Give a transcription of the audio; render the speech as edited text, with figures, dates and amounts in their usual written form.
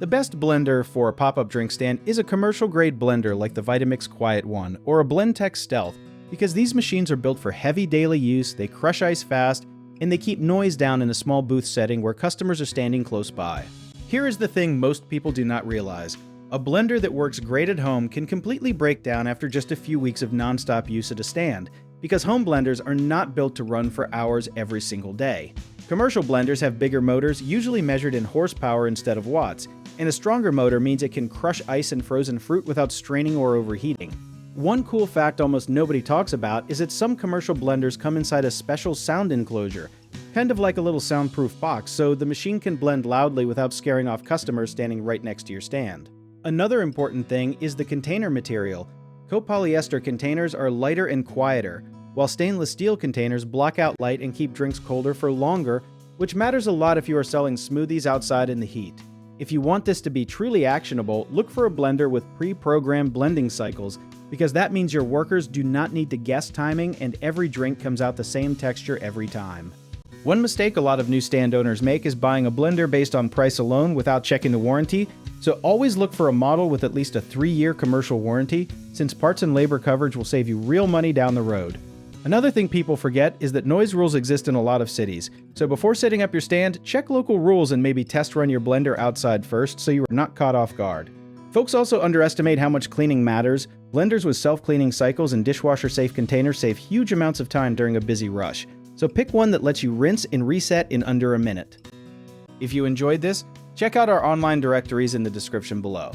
The best blender for a pop-up drink stand is a commercial-grade blender like the Vitamix Quiet One or a Blendtec Stealth, because these machines are built for heavy daily use, they crush ice fast, and they keep noise down in a small booth setting where customers are standing close by. Here is the thing most people do not realize. A blender that works great at home can completely break down after just a few weeks of non-stop use at a stand, because home blenders are not built to run for hours every single day. Commercial blenders have bigger motors, usually measured in horsepower instead of watts, and a stronger motor means it can crush ice and frozen fruit without straining or overheating. One cool fact almost nobody talks about is that some commercial blenders come inside a special sound enclosure, kind of like a little soundproof box, so the machine can blend loudly without scaring off customers standing right next to your stand. Another important thing is the container material. Copolyester containers are lighter and quieter, while stainless steel containers block out light and keep drinks colder for longer, which matters a lot if you are selling smoothies outside in the heat. If you want this to be truly actionable, look for a blender with pre-programmed blending cycles, because that means your workers do not need to guess timing and every drink comes out the same texture every time. One mistake a lot of new stand owners make is buying a blender based on price alone without checking the warranty, so always look for a model with at least a 3-year commercial warranty, since parts and labor coverage will save you real money down the road. Another thing people forget is that noise rules exist in a lot of cities, so before setting up your stand, check local rules and maybe test run your blender outside first so you are not caught off guard. Folks also underestimate how much cleaning matters. Blenders with self-cleaning cycles and dishwasher-safe containers save huge amounts of time during a busy rush, so pick one that lets you rinse and reset in under a minute. If you enjoyed this, check out our online directories in the description below.